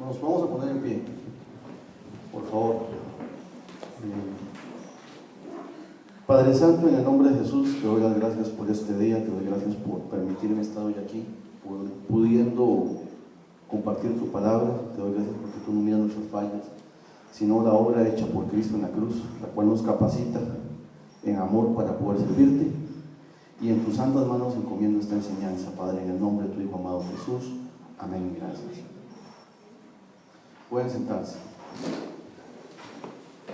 Nos vamos a poner en pie, por favor. Padre Santo, en el nombre de Jesús, te doy las gracias por este día, te doy gracias por permitirme estar hoy aquí, por pudiendo compartir tu palabra. Te doy gracias porque tú no miras nuestras fallas, sino la obra hecha por Cristo en la cruz, la cual nos capacita en amor para poder servirte. Y en tus santas manos encomiendo esta enseñanza, Padre, en el nombre de tu Hijo amado Jesús. Amén. Gracias. Pueden sentarse.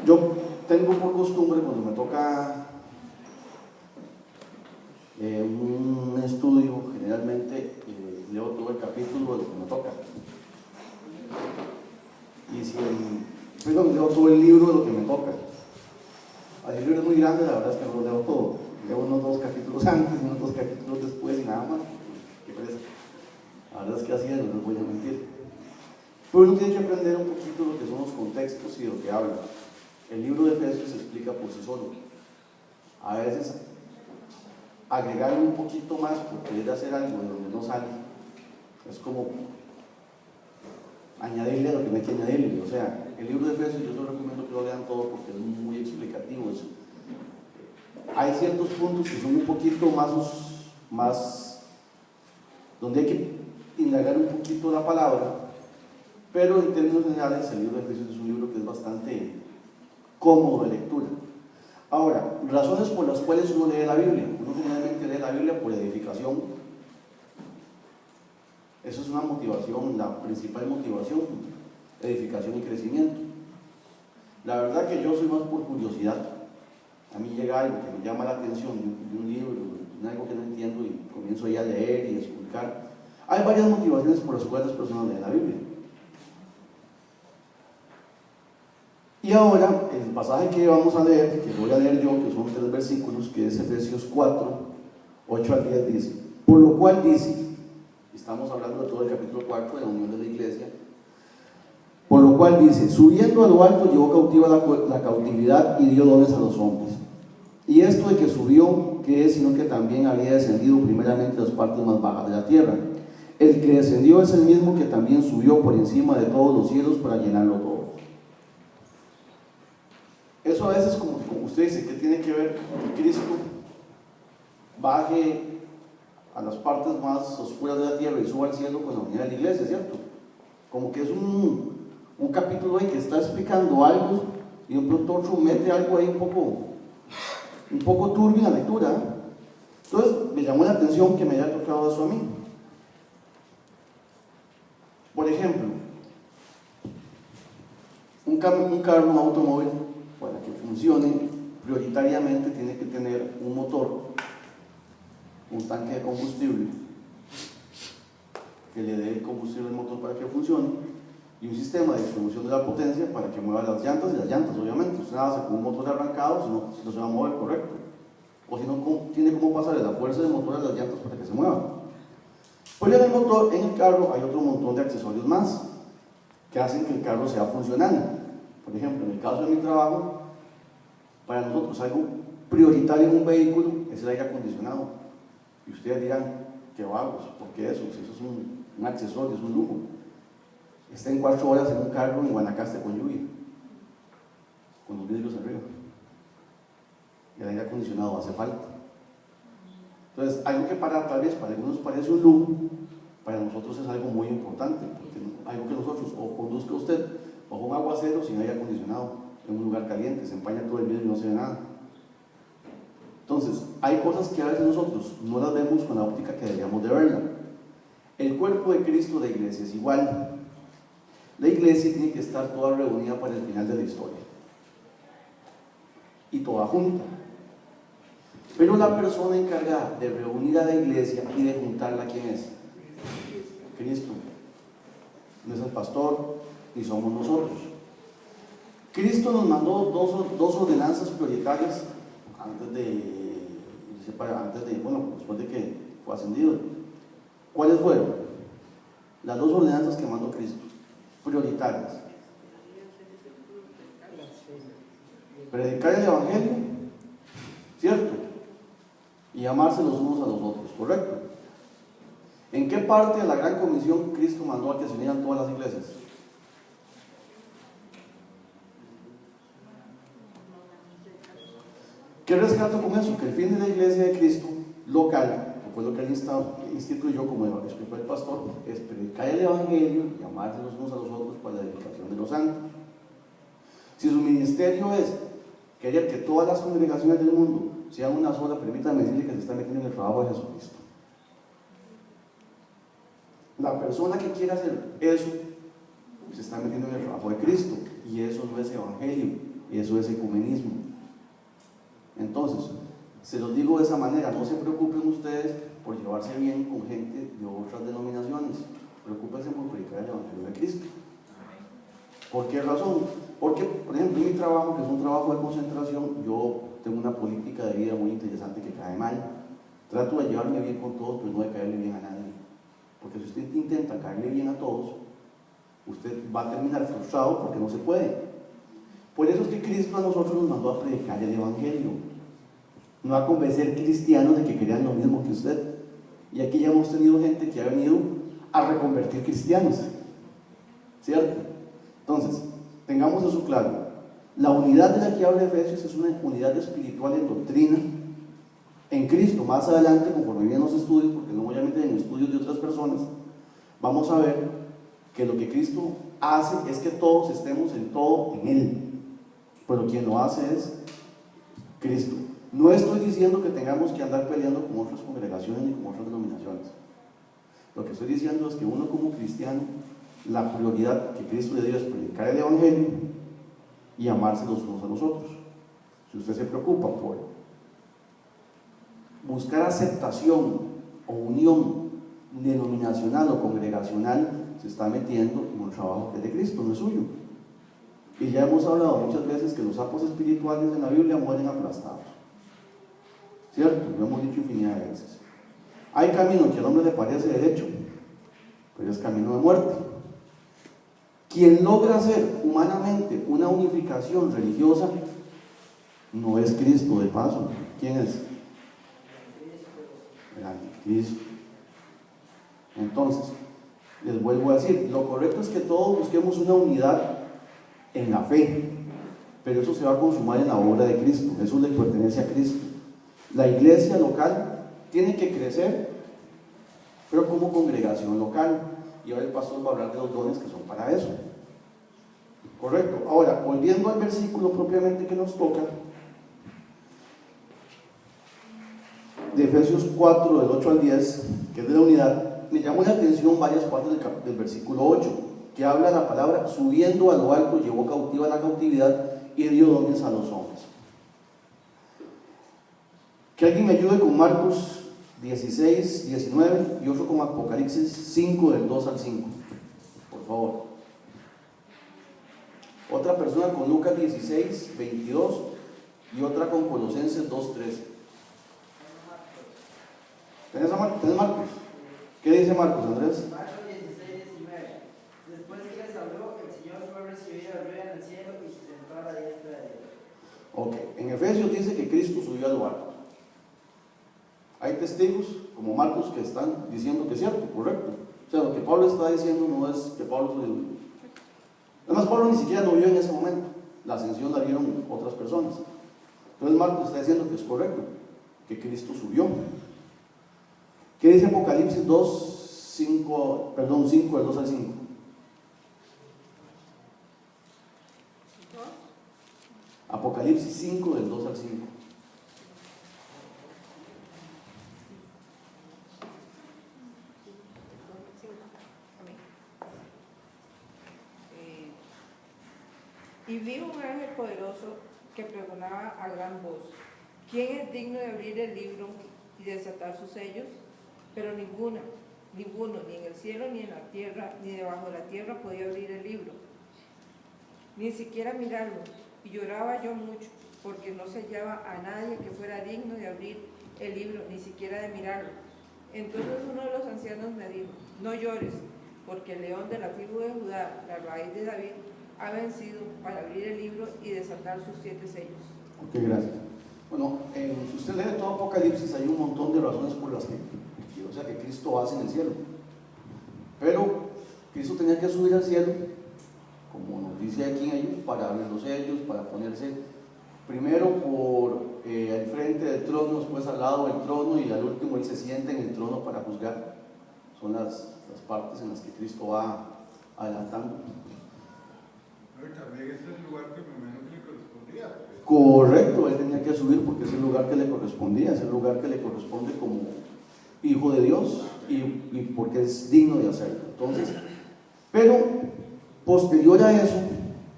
Yo tengo por costumbre, cuando me toca un estudio, generalmente leo todo el capítulo de lo que me toca. Leo todo el libro de lo que me toca. El libro es muy grande, la verdad es que no lo leo todo. Leo unos 2 capítulos antes y unos 2 capítulos después y nada más. ¿Qué parece? La verdad es que así es, no les voy a mentir. Pero uno tiene que aprender un poquito lo que son los contextos y de lo que habla. El libro de Efesios se explica por sí solo. A veces agregar un poquito más por querer hacer algo de donde no sale es como añadirle a lo que no hay que añadirle. O sea, el libro de Efesios yo les recomiendo que lo lean todo porque es muy explicativo. Hay ciertos puntos que son un poquito más donde hay que indagar un poquito la palabra, pero en términos generales el libro de Efesios es un libro que es bastante cómodo de lectura. Ahora, razones por las cuales uno lee la Biblia. Uno generalmente lee la Biblia por edificación. Eso es una motivación, la principal motivación, edificación y crecimiento. La verdad que yo soy más por curiosidad. A mí llega algo que me llama la atención de un libro, de algo que no entiendo y comienzo ya a leer y a explicar. Hay varias motivaciones por las cuales las personas leen la Biblia. Y ahora, el pasaje que vamos a leer, que voy a leer yo, que son 3 versículos, que es Efesios 4, 8 al 10, dice: por lo cual dice, estamos hablando de todo el capítulo 4 de la unión de la iglesia, por lo cual dice: subiendo a lo alto llevó cautiva la cautividad y dio dones a los hombres. Y esto de que subió, ¿qué es? Sino que también había descendido primeramente a las partes más bajas de la tierra. El que descendió es el mismo que también subió por encima de todos los cielos para llenarlo todo. Eso a veces, como usted dice, ¿qué tiene que ver que Cristo baje a las partes más oscuras de la tierra y suba al cielo con la unidad de la iglesia, ¿cierto? Como que es un capítulo ahí que está explicando algo y de un pronto otro mete algo ahí un poco turbio en la lectura. Entonces me llamó la atención que me haya tocado eso a mí. Por ejemplo, un carro, un automóvil, para que funcione, prioritariamente tiene que tener un motor, un tanque de combustible que le dé el combustible al motor para que funcione, y un sistema de distribución de la potencia para que mueva las llantas, y las llantas obviamente, usted nada hace con un motor arrancado, si no se va a mover correcto, o si no tiene cómo pasarle la fuerza del motor a las llantas para que se muevan. Pues en el carro hay otro montón de accesorios más que hacen que el carro sea funcional. Por ejemplo, en el caso de mi trabajo, para nosotros algo prioritario en un vehículo es el aire acondicionado. Y ustedes dirán, qué vagos, ¿por qué eso? Si eso es un accesorio, es un lujo. Estén 4 horas en un carro en Guanacaste con lluvia, con los vidrios arriba. Y el aire acondicionado hace falta. Entonces, algo que para tal vez para algunos parece un lujo, para nosotros es algo muy importante, porque algo que nosotros, o conduzca usted bajo un aguacero sin aire acondicionado, en un lugar caliente, se empaña todo el vidrio y no se ve nada. Entonces, hay cosas que a veces nosotros no las vemos con la óptica que deberíamos de verla. El cuerpo de Cristo, la iglesia, es igual. La iglesia tiene que estar toda reunida para el final de la historia. Y toda junta. Pero la persona encargada de reunir a la iglesia y de juntarla, ¿quién es? Cristo. No es el pastor, ni somos nosotros. Cristo nos mandó dos ordenanzas prioritarias después de que fue ascendido. ¿Cuáles fueron? Las 2 ordenanzas que mandó Cristo, prioritarias: predicar el evangelio, ¿cierto? Y amarse los unos a los otros, ¿correcto? ¿En qué parte de la gran comisión Cristo mandó a que se unieran todas las iglesias? ¿Qué rescato con eso? Que el fin de la iglesia de Cristo local, que fue lo que él instituyó, como explicó el pastor, es predicar el evangelio y amarse los unos a los otros para la edificación de los santos. Si su ministerio es querer que todas las congregaciones del mundo sean una sola, permítanme decirle que se está metiendo en el trabajo de Jesucristo. La persona que quiera hacer eso se está metiendo en el trabajo de Cristo, y eso no es evangelio, eso es ecumenismo. Entonces, se los digo de esa manera, no se preocupen ustedes por llevarse bien con gente de otras denominaciones, preocúpense por predicar el evangelio de Cristo. ¿Por qué razón? Porque, por ejemplo, en mi trabajo, que es un trabajo de concentración, yo tengo una política de vida muy interesante que cae mal. Trato de llevarme bien con todos, pero no de caerle bien a nadie. Porque si usted intenta caerle bien a todos, usted va a terminar frustrado porque no se puede. Por eso es que Cristo a nosotros nos mandó a predicar el evangelio, no a convencer cristianos de que querían lo mismo que usted. Y aquí ya hemos tenido gente que ha venido a reconvertir cristianos, ¿cierto? Entonces, tengamos eso claro. La unidad de la que habla Efesios es una unidad espiritual en doctrina, en Cristo. Más adelante, conforme vienen los estudios, porque no voy a meter en estudios de otras personas, vamos a ver que lo que Cristo hace es que todos estemos en todo en Él, pero quien lo hace es Cristo. No estoy diciendo que tengamos que andar peleando con otras congregaciones ni con otras denominaciones. Lo que estoy diciendo es que uno como cristiano, la prioridad que Cristo le dio es predicar el evangelio y amarse los unos a los otros. Si usted se preocupa por buscar aceptación o unión denominacional o congregacional, se está metiendo en un trabajo que es de Cristo, no es suyo. Y ya hemos hablado muchas veces que los sapos espirituales en la Biblia mueren aplastados, ¿cierto? Lo hemos dicho infinidad de veces. Hay camino que al hombre le parece derecho, pero es camino de muerte. Quien logra hacer humanamente una unificación religiosa no es Cristo, de paso. ¿Quién es? El anticristo. Entonces, les vuelvo a decir, lo correcto es que todos busquemos una unidad en la fe, pero eso se va a consumar en la obra de Cristo, eso le pertenece a Cristo. La iglesia local tiene que crecer, pero como congregación local, y ahora el pastor va a hablar de los dones que son para eso. Correcto. Ahora, volviendo al versículo propiamente que nos toca, de Efesios 4, del 8 al 10, que es de la unidad, me llamó la atención varias partes del versículo 8, que habla la palabra: subiendo a lo alto, llevó cautiva la cautividad y dio dones a los hombres. Que alguien me ayude con Marcos 16, 19 y otro con Apocalipsis 5, del 2 al 5, por favor. Otra persona con Lucas 16, 22 y otra con Colosenses 2, 13. ¿Tenés Marcos? ¿Qué dice Marcos, Andrés? Marcos 16, 19. Después que les habló, el Señor fue recibido arriba en el cielo y se sentó a la diestra de Dios. Ok, en Efesios dice que Cristo subió al alto. Hay testigos, como Marcos, que están diciendo que es cierto, correcto. O sea, lo que Pablo está diciendo no es que Pablo subió. Además, Pablo ni siquiera lo vio en ese momento. La ascensión la vieron otras personas. Entonces Marcos está diciendo que es correcto, que Cristo subió. ¿Qué dice Apocalipsis 5, del 2 al 5? Apocalipsis 5, del 2 al 5. Y vi un ángel poderoso que pregonaba a gran voz: ¿quién es digno de abrir el libro y desatar sus sellos? Pero ninguno, ni en el cielo, ni en la tierra, ni debajo de la tierra podía abrir el libro, ni siquiera mirarlo. Y lloraba yo mucho, porque no se hallaba a nadie que fuera digno de abrir el libro, ni siquiera de mirarlo. Entonces uno de los ancianos me dijo: no llores, porque el león de la tribu de Judá, la raíz de David, ha vencido para abrir el libro y desatar sus 7 sellos. Ok, gracias. Bueno, si usted lee todo Apocalipsis, hay un montón de razones por las que, o sea, que Cristo hace en el cielo. Pero Cristo tenía que subir al cielo, como nos dice aquí en ellos, para abrir los sellos, para ponerse primero por el frente del trono, después al lado del trono y al último Él se sienta en el trono para juzgar. Son las partes en las que Cristo va adelantando. Pero también es el lugar que primero le correspondía. Correcto, Él tenía que subir porque es el lugar que le correspondía, es el lugar que le corresponde como hijo de Dios y porque es digno de hacerlo. Entonces, pero posterior a eso,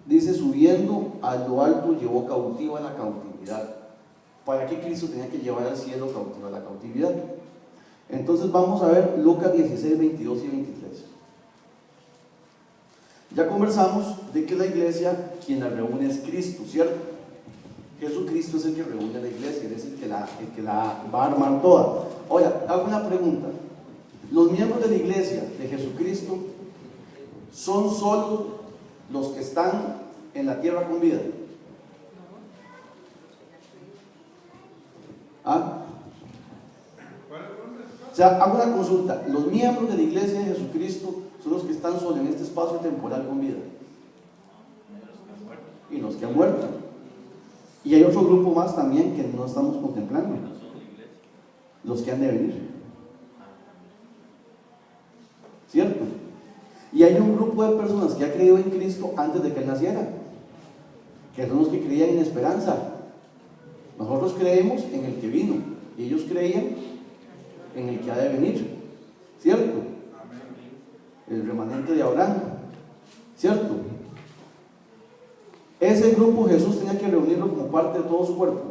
dice, subiendo a lo alto llevó cautiva la cautividad. ¿Para qué Cristo tenía que llevar al cielo cautiva la cautividad? Entonces vamos a ver Lucas 16, 22 y 23. Ya conversamos de que la iglesia, quien la reúne es Cristo, ¿cierto? Jesucristo es el que reúne a la iglesia, Él es el que la va a armar toda. Ahora, hago una pregunta. ¿Los miembros de la iglesia de Jesucristo son solo los que están en la tierra con vida? ¿Ah? O sea, hago una consulta. ¿Los miembros de la iglesia de Jesucristo son los que están solo en este espacio temporal con vida? Y los que han muerto. Y hay otro grupo más también que no estamos contemplando. Los que han de venir. ¿Cierto? Y hay un grupo de personas que ha creído en Cristo antes de que Él naciera, que son los que creían en esperanza. Nosotros creemos en el que vino y ellos creían en el que ha de venir, ¿cierto? El remanente de Abraham, ¿cierto? Ese grupo Jesús tenía que reunirlo como parte de todo su cuerpo,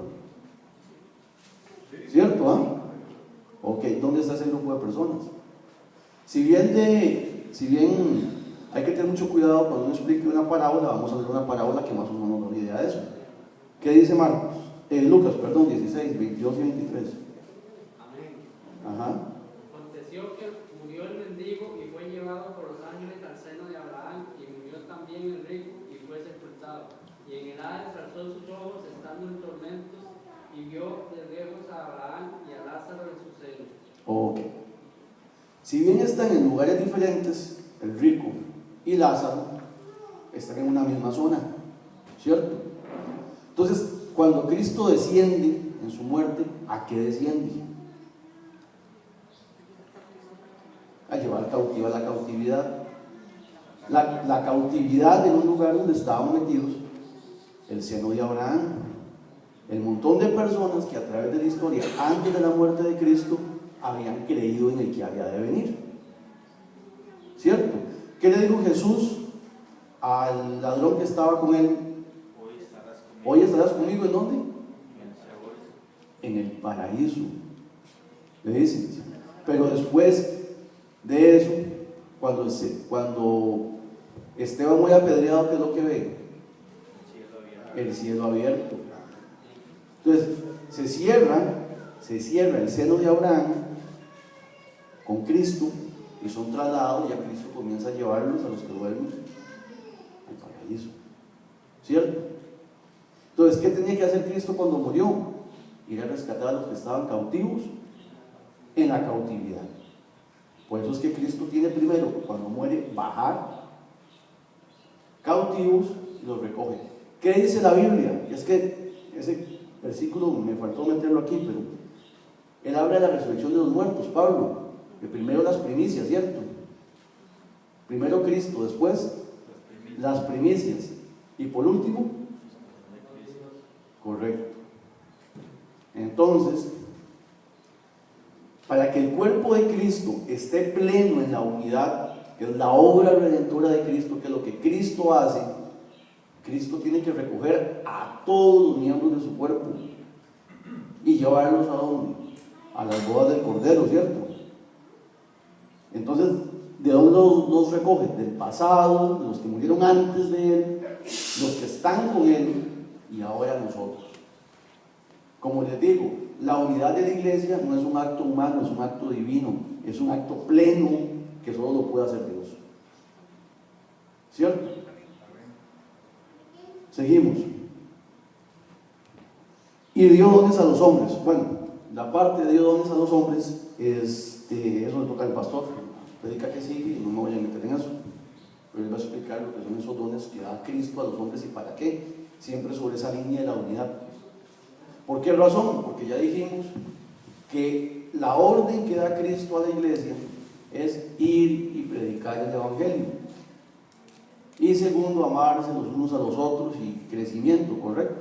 ¿cierto? ¿Ah? Ok, ¿dónde está ese grupo de personas? Si bien hay que tener mucho cuidado cuando uno explique una parábola, vamos a ver una parábola que más o menos nos da una idea de eso. ¿Qué dice Lucas, 16, 22 y 23? Amén. Ajá. Aconteció que murió el mendigo y fue llevado por los ángeles al seno de Abraham, y murió también el rico y fue sepultado. Y en el Hades alzó sus ojos estando en tormentos y vio de lejos a Abraham y a Lázaro en su seno. Ok. Si bien están en lugares diferentes, el rico y Lázaro están en una misma zona, ¿cierto? Entonces, cuando Cristo desciende en su muerte, ¿a qué desciende? A llevar cautiva la cautividad. La cautividad en un lugar donde estaban metidos el seno de Abraham, el montón de personas que a través de la historia, antes de la muerte de Cristo, habían creído en el que había de venir, ¿cierto? ¿Qué le dijo Jesús al ladrón que estaba con él? Hoy estarás conmigo, ¿en dónde? En el paraíso, le dicen. Pero después de eso, cuando Esteban muy apedreado, ¿qué es lo que ve? El cielo abierto. Entonces se cierra el seno de Abraham con Cristo y son trasladados, y ya Cristo comienza a llevarlos a los que duermen al paraíso, ¿cierto? Entonces, ¿qué tenía que hacer Cristo cuando murió? Ir a rescatar a los que estaban cautivos en la cautividad. Por eso es que Cristo tiene primero, cuando muere, bajar cautivos y los recoge. ¿Qué dice la Biblia? Y es que ese versículo me faltó meterlo aquí, pero él habla de la resurrección de los muertos, Pablo, que primero las primicias, ¿cierto? Primero Cristo, después las primicias, y por último, correcto. Entonces, para que el cuerpo de Cristo esté pleno en la unidad, que es la obra redentora de Cristo, que es lo que Cristo hace, Cristo tiene que recoger a todos los miembros de su cuerpo y llevarlos ¿a dónde? A las bodas del Cordero, ¿cierto? Entonces, ¿de dónde los recoge? Del pasado, de los que murieron antes de Él, los que están con Él y ahora nosotros. Como les digo, la unidad de la iglesia no es un acto humano, es un acto divino, es un acto pleno que solo lo puede hacer Dios. ¿Cierto? Seguimos. Y dio dones a los hombres. Bueno, la parte de dio dones a los hombres, eso le toca al pastor. Predica que sigue y no me voy a meter en eso. Pero él va a explicar lo que son esos dones que da Cristo a los hombres y para qué. Siempre sobre esa línea de la unidad. ¿Por qué razón? Porque ya dijimos que la orden que da Cristo a la iglesia es ir y predicar el Evangelio. Y segundo, amarse los unos a los otros y crecimiento, ¿correcto?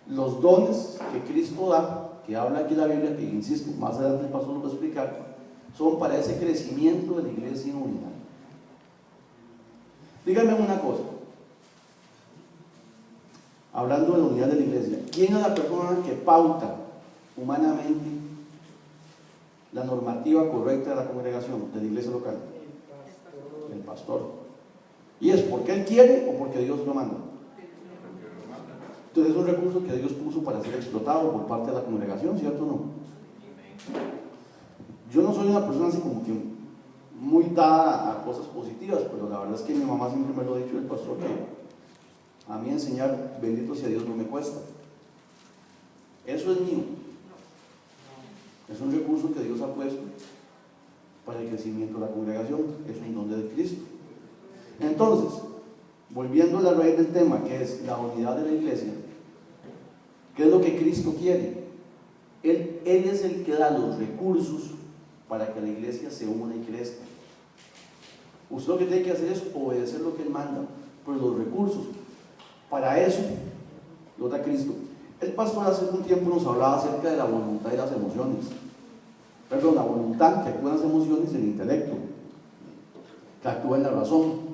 Los dones que Cristo da, que habla aquí la Biblia, que insisto, más adelante el pastor lo va a explicar, son para ese crecimiento de la iglesia en unidad. Díganme una cosa, hablando de la unidad de la iglesia, ¿quién es la persona que pauta humanamente la normativa correcta de la congregación, de la iglesia local? El pastor. ¿Y es porque él quiere o porque Dios lo manda? Entonces es un recurso que Dios puso para ser explotado por parte de la congregación, ¿cierto o no? Yo no soy una persona así como que muy dada a cosas positivas, pero la verdad es que mi mamá siempre me lo ha dicho, el pastor, que a mí enseñar, bendito sea Dios, no me cuesta. Eso es mío. Es un recurso que Dios ha puesto para el crecimiento de la congregación, es un don de Cristo. Entonces, volviendo a la raíz del tema, que es la unidad de la iglesia, ¿qué es lo que Cristo quiere? Él es el que da los recursos para que la iglesia se una y crezca. Usted lo que tiene que hacer es obedecer lo que Él manda, pero los recursos, para eso, los da Cristo. El pastor hace un tiempo nos hablaba acerca de la voluntad y las emociones. Perdón, la voluntad que actúa en las emociones y el intelecto, que actúa en la razón.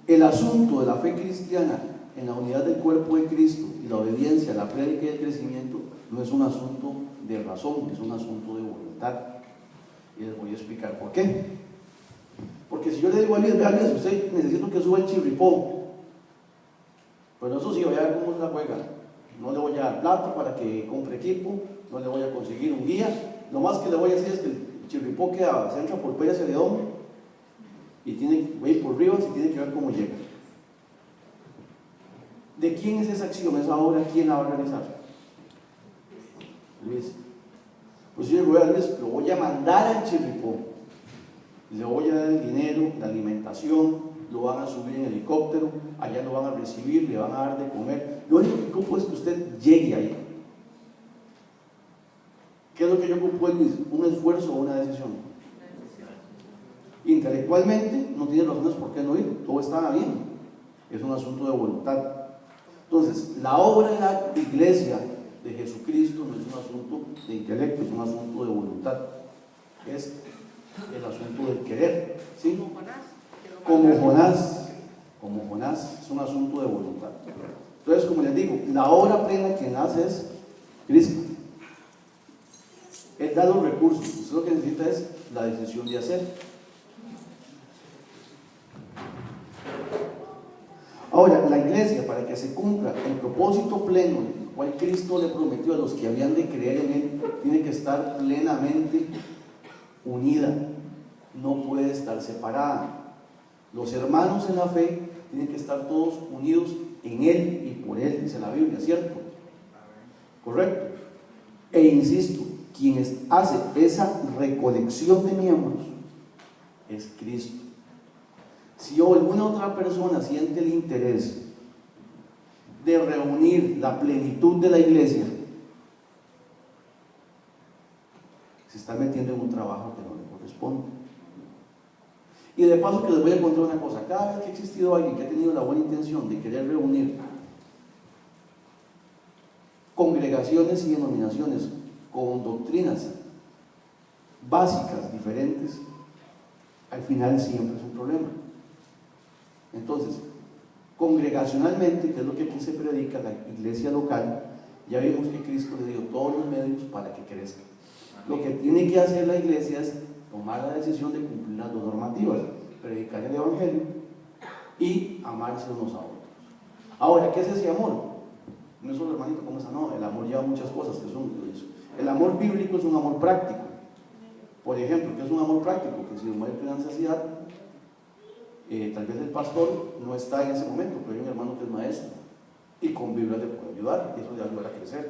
El asunto de la fe cristiana en la unidad del cuerpo de Cristo y la obediencia, la prédica y el crecimiento no es un asunto de razón, es un asunto de voluntad. Y les voy a explicar por qué. Porque si yo le digo a Liz, vean, usted necesito que suba el chirripó, pero eso sí, voy a ver cómo se la juega. No le voy a dar plata para que compre equipo, no le voy a conseguir un guía. Lo más que le voy a decir es que el chirripó se entra por Pérez Celedón y tiene que ir por Rivas y tiene que ver cómo llega. ¿De quién es esa acción, esa obra? ¿Quién la va a realizar? Luis. Pues yo le voy a Luis, lo voy a mandar al chirripó, le voy a dar el dinero, la alimentación, lo van a subir en helicóptero, allá lo van a recibir, le van a dar de comer. Lo único que ocupo es que usted llegue ahí. ¿Qué es lo que yo ocupo, Luis? ¿Un esfuerzo o una decisión? Intelectualmente no tiene razones por qué no ir, todo está bien, es un asunto de voluntad. Entonces, la obra de la iglesia de Jesucristo no es un asunto de intelecto, es un asunto de voluntad, es el asunto del querer, ¿sí? Como Jonás, es un asunto de voluntad. Entonces, como les digo, la obra plena quien hace es Cristo. Él da los recursos, usted lo que necesita es la decisión de hacer. Ahora, la iglesia, para que se cumpla el propósito pleno, el cual Cristo le prometió a los que habían de creer en Él, tiene que estar plenamente unida, no puede estar separada. Los hermanos en la fe tienen que estar todos unidos en Él y por Él, dice la Biblia, ¿cierto? Correcto. E insisto, quien hace esa recolección de miembros es Cristo. Si alguna otra persona siente el interés de reunir la plenitud de la iglesia, se está metiendo en un trabajo que no le corresponde. Y de paso que les voy a contar una cosa, cada vez que ha existido alguien que ha tenido la buena intención de querer reunir congregaciones y denominaciones con doctrinas básicas diferentes, al final siempre es un problema. Entonces, congregacionalmente, que es lo que aquí se predica, la iglesia local, ya vimos que Cristo le dio todos los medios para que crezca. Lo que tiene que hacer la iglesia es tomar la decisión de cumplir las dos normativas, predicar el Evangelio y amarse unos a otros. Ahora, ¿qué es ese amor? No es solo, hermanito, como esa, no, el amor lleva muchas cosas que son eso. El amor bíblico es un amor práctico. Por ejemplo, ¿qué es un amor práctico? Que si muere una necesidad, tal vez el pastor no está en ese momento, pero hay un hermano que es maestro y con Biblia le puede ayudar, y eso le va a ayudar a crecer.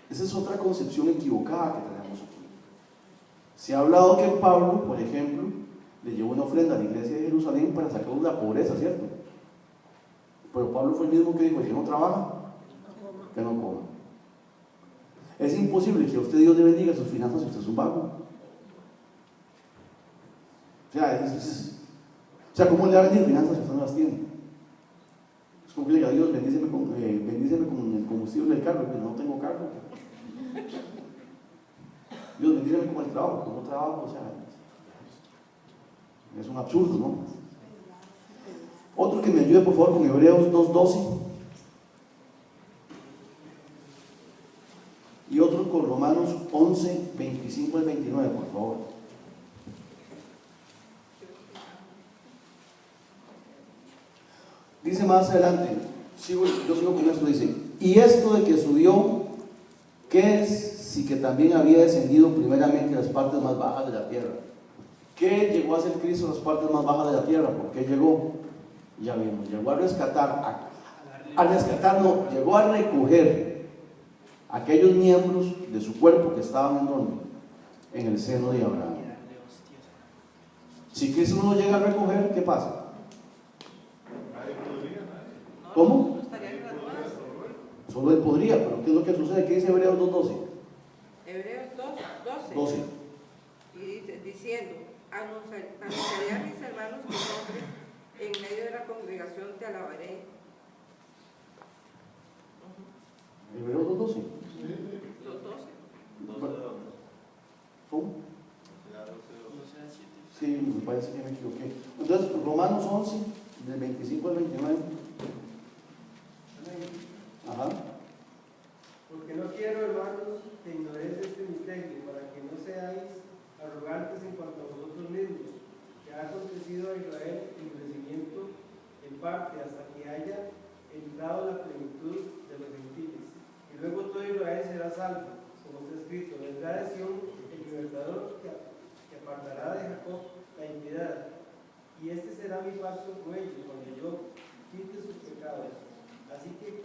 Esa es otra concepción equivocada que tenemos aquí. Se ha hablado que Pablo, por ejemplo, le llevó una ofrenda a la iglesia de Jerusalén para sacarlos de la pobreza, ¿cierto? Pero Pablo fue el mismo que dijo: el que no trabaja, que no coma. Es imposible que a usted Dios le bendiga sus finanzas si usted es un vago. O sea, ¿cómo le va a venir finanzas si usted no las tiene? Es como que le diga: Dios, bendíceme con el combustible del carro, que no tengo carro. Dios, bendíceme con el trabajo, que no trabajo. O sea, es un absurdo, ¿no? Otro que me ayude, por favor, con Hebreos 2:12. Y otro con Romanos 11:25 al 29, por favor. Dice más adelante, yo sigo con esto, dice: y esto de que subió, ¿qué es? Si que también había descendido primeramente a las partes más bajas de la tierra. ¿Qué llegó a hacer Cristo a las partes más bajas de la tierra? ¿Por qué llegó? Ya vimos, llegó a rescatar, llegó a recoger aquellos miembros de su cuerpo que estaban en donde, en el seno de Abraham. Si Cristo no lo llega a recoger, ¿qué pasa? ¿Cómo? Solo él podría, pero ¿qué es lo que sucede? ¿Qué dice Hebreos 2:12? Hebreos 2:12. 12. Y dice, diciendo: anunciaré a mis hermanos tu nombre, en medio de la congregación te alabaré. Hebreos 2:12. 2:12. ¿Cómo? Sí, me parece que me equivoqué. Entonces, Romanos 11, del 25 al 29. Ajá. Porque no quiero, hermanos, que ignoréis este misterio, para que no seáis arrogantes en cuanto a vosotros mismos, que ha acontecido a Israel el crecimiento en parte hasta que haya entrado la plenitud de los gentiles. Y luego todo Israel será salvo, como está escrito: vendrá de Sión el libertador que apartará de Jacob la impiedad. Y este será mi pacto con ellos, cuando yo quite sus pecados. Así que en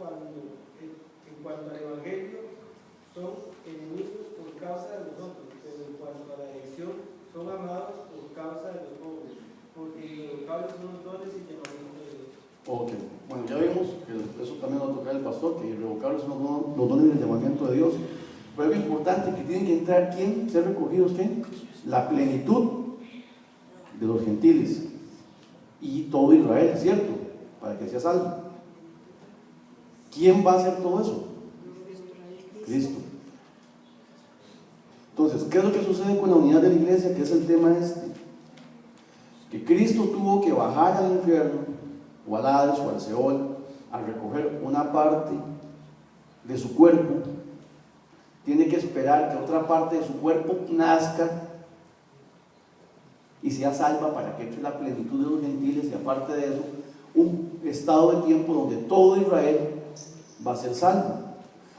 cuanto al Evangelio, son enemigos por causa de nosotros, pero en cuanto a la elección, son amados por causa de los pobres, porque irrevocables son los dones y llamamientos de Dios. Ok, bueno, ya vimos que eso también lo va a tocar el pastor, que irrevocables son los dones del llamamiento de Dios. Pero es importante que tienen que entrar, ¿quién? Ser recogidos, ¿quién? La plenitud de los gentiles y todo Israel, ¿cierto? Para que sea salvo. ¿Quién va a hacer todo eso? Cristo. Entonces, ¿qué es lo que sucede con la unidad de la iglesia? Que es el tema este. Que Cristo tuvo que bajar al infierno, o al Hades, o al Seol, a recoger una parte de su cuerpo. Tiene que esperar que otra parte de su cuerpo nazca y sea salva para que entre la plenitud de los gentiles, y aparte de eso, un estado de tiempo donde todo Israel va a ser salvo.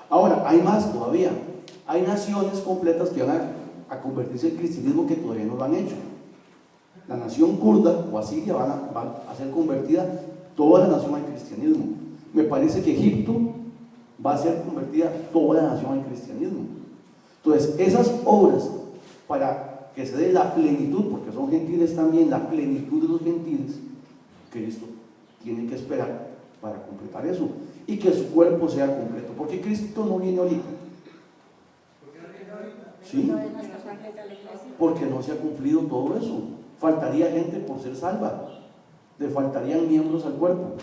Ahora, hay más todavía. Hay naciones completas que van a convertirse en cristianismo que todavía no lo han hecho. La nación kurda o asiria va a ser convertida toda la nación al cristianismo. Me parece que Egipto va a ser convertida toda la nación al cristianismo. Entonces, esas obras para que se dé la plenitud, porque son gentiles también, la plenitud de los gentiles, Cristo tiene que esperar para completar eso y que su cuerpo sea completo. ¿Por qué Cristo no viene ahorita? ¿Sí? Porque no se ha cumplido todo eso. Faltaría gente por ser salva, le faltarían miembros al cuerpo,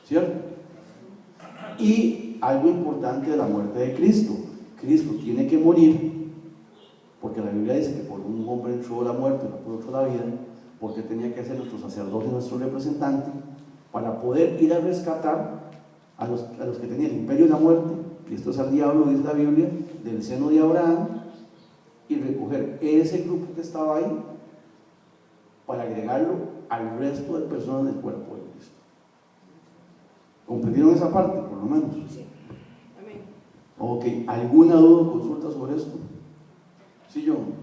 ¿cierto? Y algo importante de la muerte de Cristo: Cristo tiene que morir, porque la Biblia dice que por un hombre entró la muerte, no por otro la vida, porque tenía que ser nuestro sacerdote, nuestro representante, para poder ir a rescatar a los que tenían el imperio de la muerte, y esto es al diablo, dice la Biblia, del seno de Abraham, y recoger ese grupo que estaba ahí para agregarlo al resto de personas del cuerpo de Cristo. ¿Comprendieron esa parte, por lo menos? Sí. Amén. Ok, ¿alguna duda o consulta sobre esto? Sí, John.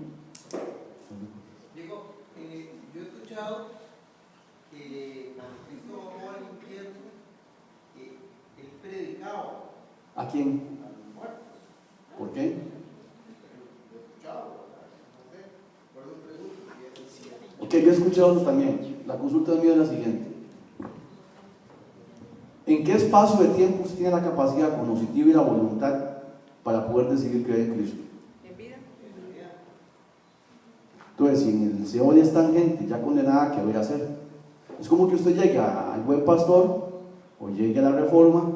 Digo, yo he escuchado que cuando Cristo bajó al infierno, él predicaba. ¿A quién? A los muertos. ¿Por qué? Yo he escuchado, no sé, por eso pregunto si es cierto. Ok, yo he escuchado eso también. La consulta mía es la siguiente. espacio de tiempo usted tiene la capacidad cognitiva y la voluntad para poder decidir creer en Cristo. En vida. Entonces, si en el Seol están gente ya condenada, ¿qué voy a hacer? Es como que usted llegue al buen pastor o llegue a la Reforma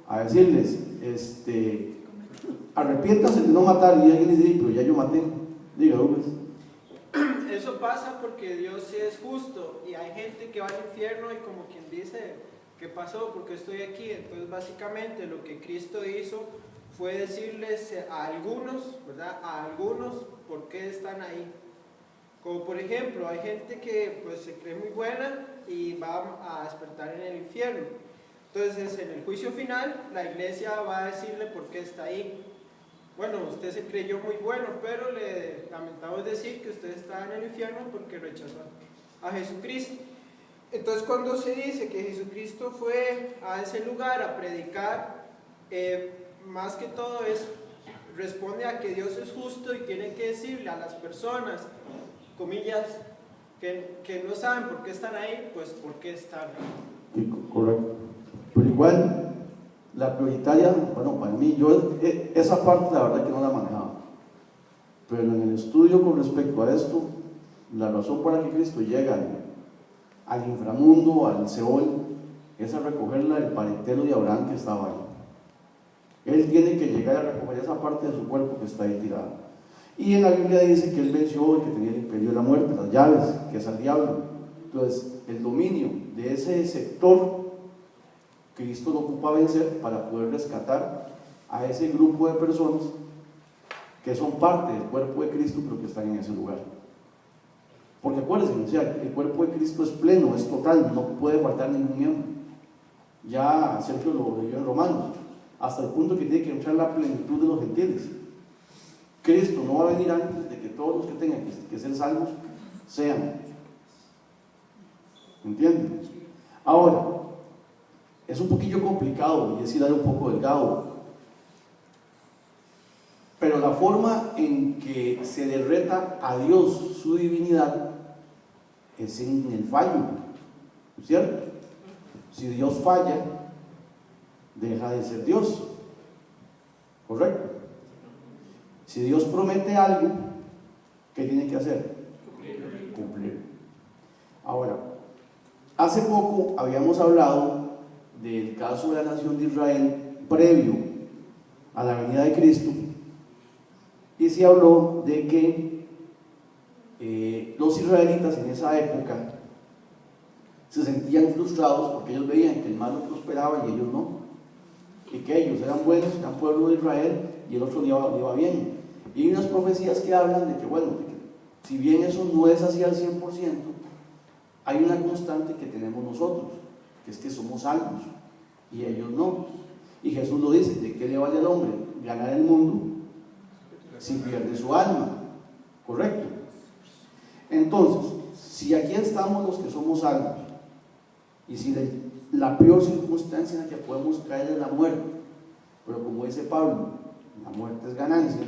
a decirles, arrepiéntase de no matar, y alguien dice, pero ya yo maté. Diga, pues. Eso pasa porque Dios sí es justo y hay gente que va al infierno y como quien dice, ¿qué pasó? ¿Por qué estoy aquí? Entonces básicamente lo que Cristo hizo fue decirles a algunos, ¿verdad? A algunos por qué están ahí. Como por ejemplo, hay gente que pues se cree muy buena y va a despertar en el infierno. Entonces en el juicio final la iglesia va a decirle por qué está ahí. Bueno, usted se creyó muy bueno, pero le lamentamos decir que usted está en el infierno porque rechazó a Jesucristo. Entonces cuando se dice que Jesucristo fue a ese lugar a predicar, más que todo responde a que Dios es justo y tiene que decirle a las personas, comillas, que no saben por qué están ahí, pues por qué están ahí. Sí, correcto. Pero igual, la prioritaria, bueno, para mí, yo esa parte la verdad que no la manejaba. Pero en el estudio con respecto a esto, la razón por la que Cristo llega al inframundo, al Seol, es a recogerla el parentelo de Abraham que estaba ahí. Él tiene que llegar a recoger esa parte de su cuerpo que está ahí tirada. Y en la Biblia dice que él venció y que tenía el imperio de la muerte, las llaves, que es al diablo. Entonces, el dominio de ese sector, Cristo lo ocupa vencer para poder rescatar a ese grupo de personas que son parte del cuerpo de Cristo, pero que están en ese lugar. Porque acuérdense, o sea, el cuerpo de Cristo es pleno, es total, no puede faltar ningún miembro. Ya Sergio lo leyó en Romanos, hasta el punto que tiene que entrar la plenitud de los gentiles. Cristo no va a venir antes de que todos los que tengan que ser salvos sean. ¿Entienden? Ahora, es un poquillo complicado y es hilar un poco delgado, pero la forma en que se derreta a Dios su divinidad es en el fallo, ¿cierto? Si Dios falla, deja de ser Dios, ¿correcto? Si Dios promete algo, ¿qué tiene que hacer? Cumplir. Ahora, hace poco habíamos hablado del caso de la nación de Israel previo a la venida de Cristo, y se habló de que los israelitas en esa época se sentían frustrados porque ellos veían que el malo prosperaba y ellos no, y que ellos eran buenos, eran pueblo de Israel y el otro le iba bien. Y hay unas profecías que hablan de que, bueno, de que si bien eso no es así al 100%, hay una constante que tenemos nosotros, que es que somos salvos y ellos no. Y Jesús lo dice: ¿de qué le vale al hombre ganar el mundo si pierde su alma? ¿Correcto? Entonces, si aquí estamos los que somos salvos, y si la peor circunstancia en la que podemos caer es la muerte, pero como dice Pablo, la muerte es ganancia,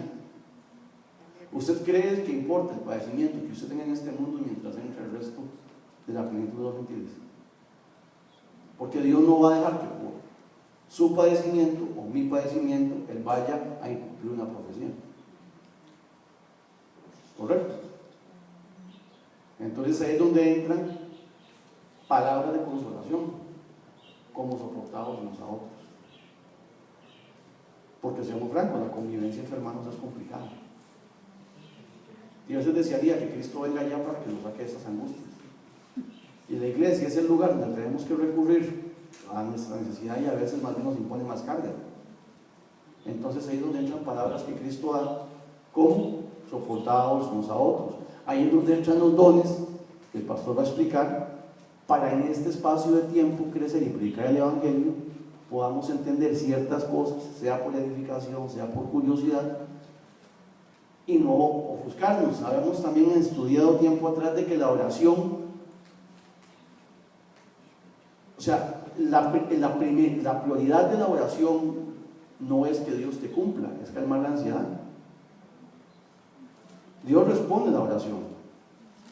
¿usted cree que importa el padecimiento que usted tenga en este mundo mientras entra el resto de la plenitud de los gentiles? Porque Dios no va a dejar que por su padecimiento o mi padecimiento él vaya a incumplir una profecía. ¿Correcto? Entonces ahí es donde entran palabras de consolación, como soportados unos a otros. Porque seamos francos, la convivencia entre hermanos es complicada. Y a veces desearía que Cristo venga allá para que nos saque de estas angustias. Y la iglesia es el lugar donde tenemos que recurrir a nuestra necesidad y a veces más bien nos impone más carga. Entonces ahí es donde entran palabras que Cristo da, como soportados unos a otros. Ahí es donde entran los dones que el pastor va a explicar, para en este espacio de tiempo crecer y predicar el evangelio, podamos entender ciertas cosas, sea por edificación, sea por curiosidad, y no ofuscarnos. Habíamos también estudiado tiempo atrás de que la oración, o sea, la prioridad de la oración no es que Dios te cumpla, es calmar la ansiedad. Dios responde la oración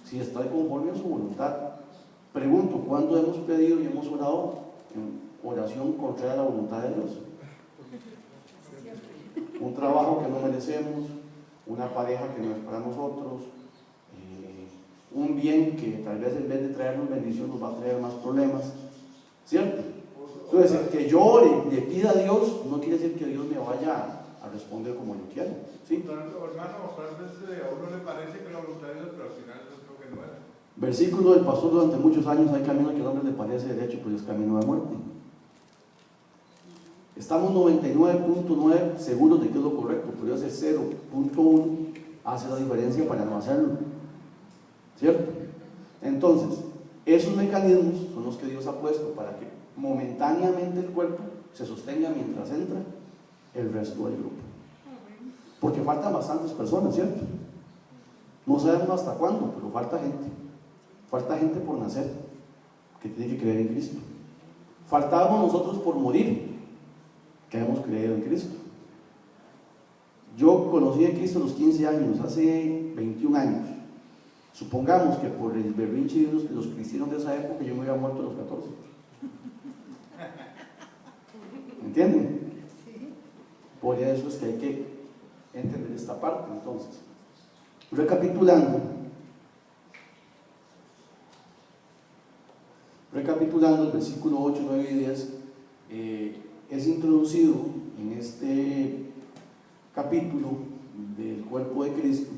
si está conforme a su voluntad. Pregunto, ¿cuándo hemos pedido y hemos orado oración contraria a la voluntad de Dios. Un trabajo que no merecemos, una pareja que no es para nosotros, un bien que tal vez en vez de traernos bendición nos va a traer más problemas, ¿cierto? Entonces, el que yo ore, le pida a Dios, no quiere decir que Dios me vaya a responder como yo quiero, ¿sí? Hermano, tal vez a uno le parece que la voluntad de Dios, pero al final yo creo que no es. Versículo del pastor: durante muchos años hay camino que al hombre le parece derecho, pero es camino de muerte. Estamos 99.9 seguros de que es lo correcto, pero ese 0.1 hace la diferencia para no hacerlo, ¿cierto? Entonces, esos mecanismos son los que Dios ha puesto para que momentáneamente el cuerpo se sostenga mientras entra el resto del grupo, porque faltan bastantes personas, ¿cierto? No sabemos hasta cuándo, pero falta gente por nacer que tiene que creer en Cristo. Faltamos nosotros por morir, que hemos creído en Cristo. Yo conocí a Cristo a los 15 años, hace 21 años. Supongamos que por el berrinche de los cristianos de esa época yo me hubiera muerto a los 14. ¿Entienden? Por eso es que hay que entender esta parte. Entonces, recapitulando el versículo 8, 9 y 10 es introducido en este capítulo del cuerpo de Cristo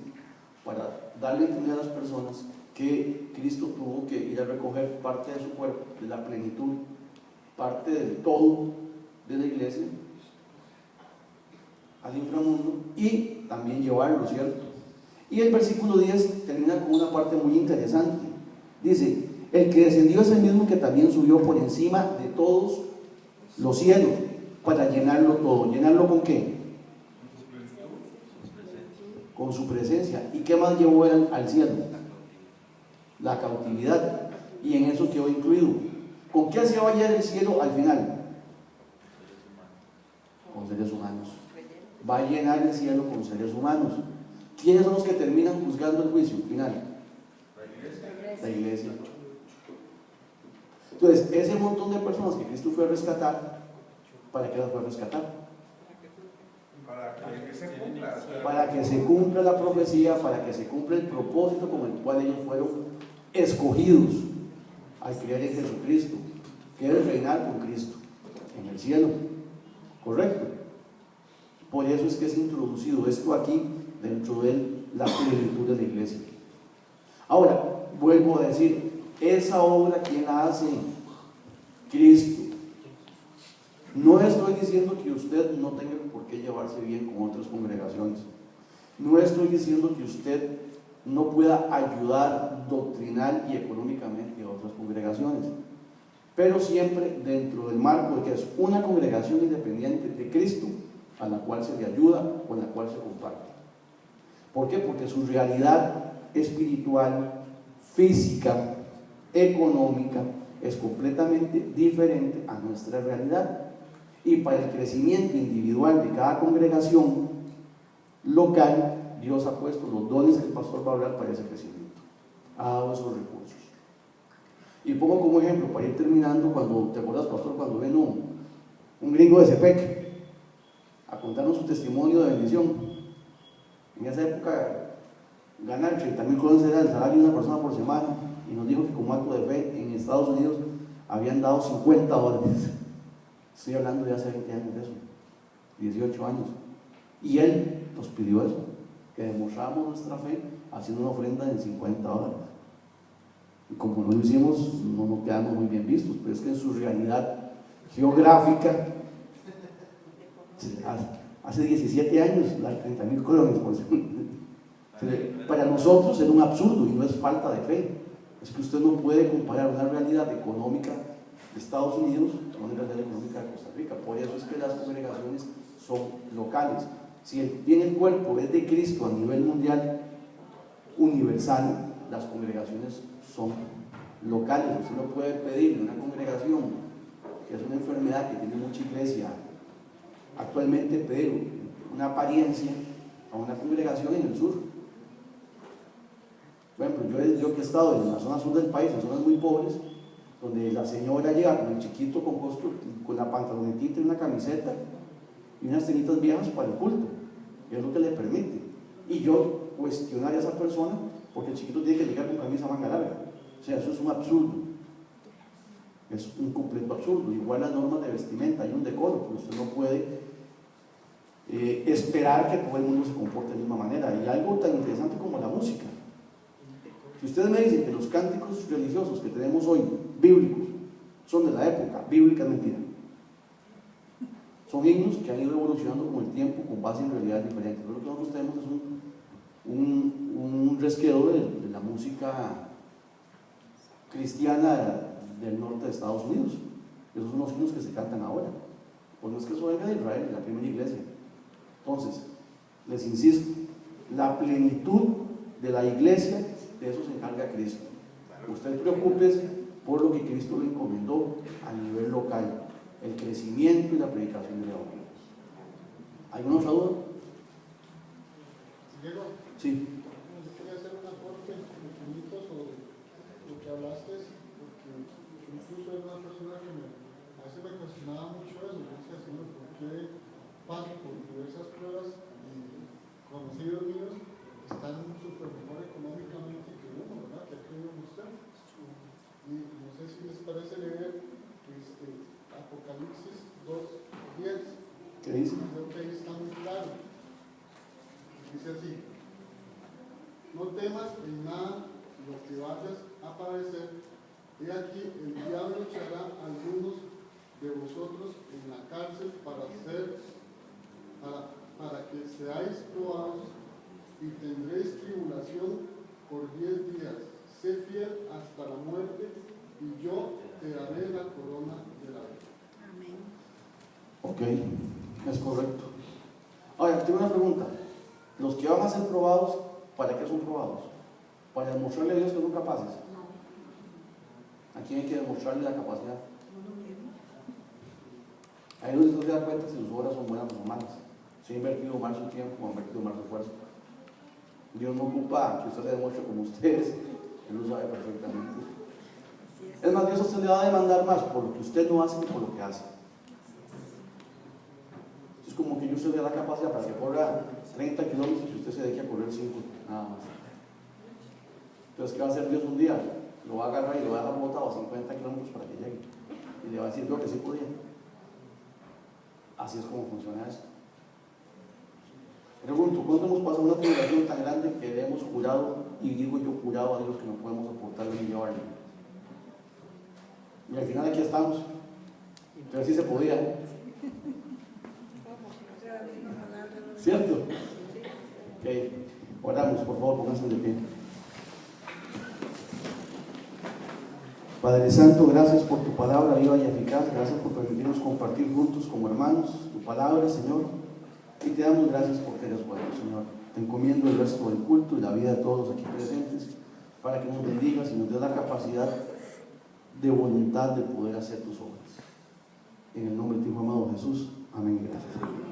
para darle a entender a las personas que Cristo tuvo que ir a recoger parte de su cuerpo, de la plenitud, parte del todo de la iglesia al inframundo, y también llevarlo, ¿cierto? Y el versículo 10 termina con una parte muy interesante. Dice: el que descendió es el mismo que también subió por encima de todos los cielos para llenarlo todo. ¿Llenarlo con qué? Con su presencia. ¿Y qué más llevó él al cielo? La cautividad. Y en eso quedó incluido. ¿Con qué se va a llenar el cielo al final? Con seres humanos. Va a llenar el cielo con seres humanos. ¿Quiénes son los que terminan juzgando el juicio final? La iglesia. Entonces, ese montón de personas que Cristo fue a rescatar, ¿para qué las fue a rescatar? Para que se cumpla la profecía, para que se cumpla el propósito con el cual ellos fueron escogidos al creer en Jesucristo, que es reinar con Cristo en el cielo. ¿Correcto? Por eso es que es introducido esto aquí dentro de la plenitud de la iglesia. Ahora, vuelvo a decir, esa obra, ¿quién la hace? Cristo. No estoy diciendo que usted no tenga por qué llevarse bien con otras congregaciones. No estoy diciendo que usted no pueda ayudar doctrinal y económicamente a otras congregaciones, pero siempre dentro del marco de que es una congregación independiente de Cristo, a la cual se le ayuda, con la cual se comparte. ¿Por qué? Porque su realidad espiritual, física, económica es completamente diferente a nuestra realidad, y para el crecimiento individual de cada congregación local, Dios ha puesto los dones que el pastor va a hablar para ese crecimiento, ha dado esos recursos. Y pongo como ejemplo, para ir terminando, cuando, ¿te acuerdas, pastor, cuando vino un gringo de Cepec a contarnos su testimonio de bendición? En esa época, ganar 30,000 colones era el salario de una persona por semana, y nos dijo que como acto de fe en Estados Unidos habían dado $50. Estoy hablando de hace 20 años de eso, 18 años. Y él nos pidió eso, que demostráramos nuestra fe haciendo una ofrenda de $50. Y como no lo hicimos, no nos quedamos muy bien vistos, pero es que en su realidad geográfica, hace 17 años, las 30,000 colones, pues, para nosotros era un absurdo y no es falta de fe. Es que usted no puede comparar una realidad económica de Estados Unidos con una realidad económica de Costa Rica. Por eso es que las congregaciones son locales. Si bien el cuerpo es de Cristo a nivel mundial, universal, las congregaciones son locales. Usted no puede pedirle a una congregación que es una enfermedad que tiene mucha iglesia actualmente, pedir una apariencia a una congregación en el sur. Por ejemplo, yo que he estado en la zona sur del país, en zonas muy pobres, donde la señora llega con el chiquito con la pantalonetita y una camiseta y unas tenitas viejas para el culto, es lo que le permite. Y yo cuestionar a esa persona porque el chiquito tiene que llegar con camisa manga larga. O sea, eso es un absurdo, es un completo absurdo. Igual las normas de vestimenta, hay un decoro, pero usted no puede esperar que todo el mundo se comporte de la misma manera. Y algo tan interesante como la música. Si ustedes me dicen que los cánticos religiosos que tenemos hoy, bíblicos, son de la época, bíblica es mentira. Son himnos que han ido evolucionando con el tiempo con base en realidades diferentes. Lo que nosotros tenemos es un resquedor de la música cristiana del norte de Estados Unidos. Esos son los himnos que se cantan ahora. Pues no es que eso venga de Israel, de la primera iglesia. Entonces, les insisto, la plenitud de la iglesia, de eso se encarga Cristo. Usted preocúpese por lo que Cristo le encomendó a nivel local, el crecimiento y la predicación del Evangelio. ¿Alguna otra duda? Diego, Sí. yo quería hacer un aporte pequeñito sobre lo que hablaste, porque yo incluso era una persona que a veces me cuestionaba mucho eso. Yo decía, Señor, ¿por qué paso por diversas pruebas y conocidos míos están súper mejor económicamente que uno, ¿verdad? Que ha creído en usted. Y no sé si les parece leer Apocalipsis 2:10. ¿Qué dice? Creo que ahí está muy claro. Dice así: no temas en nada lo que vayas a padecer. He aquí, el diablo echará a algunos de vosotros en la cárcel para que seáis probados, y tendréis tribulación por 10 días. Sé fiel hasta la muerte, y yo te daré la corona de la vida. Amén. Ok, es correcto. Ahora, tengo una pregunta. Los que van a ser probados, ¿para qué son probados? ¿Para demostrarle a Dios que son capaces? ¿A quién hay que demostrarle la capacidad? Ahí es donde usted se da cuenta si sus obras son buenas o son malas. Si ha invertido mal su tiempo o ha invertido mal su esfuerzo. Dios no ocupa que usted le demuestre como ustedes, Él lo sabe perfectamente. Es más, Dios a usted le va a demandar más por lo que usted no hace que por lo que hace. Es como que yo usted le da la capacidad para que corra 30 kilómetros y usted se dedique a correr 5, nada más. Entonces, ¿qué va a hacer Dios un día? Lo va a agarrar y lo va a dejar botado a 50 kilómetros para que llegue. Y le va a decir, yo que sí podía. Así es como funciona esto. Pregunto, ¿cuándo hemos pasado una tribulación tan grande que le hemos jurado, y digo yo jurado a Dios, que no podemos soportarlo ni llevarlo? Y al final aquí estamos. Pero sí se podía. ¿Cierto? Ok. Oramos, por favor, pónganse de pie. Padre Santo, gracias por tu palabra viva y eficaz. Gracias por permitirnos compartir juntos como hermanos tu palabra, Señor. Y te damos gracias porque eres bueno, Señor. Te encomiendo el resto del culto y la vida de todos aquí presentes para que nos bendigas y nos des la capacidad de voluntad de poder hacer tus obras. En el nombre de tu Hijo amado Jesús. Amén. Gracias.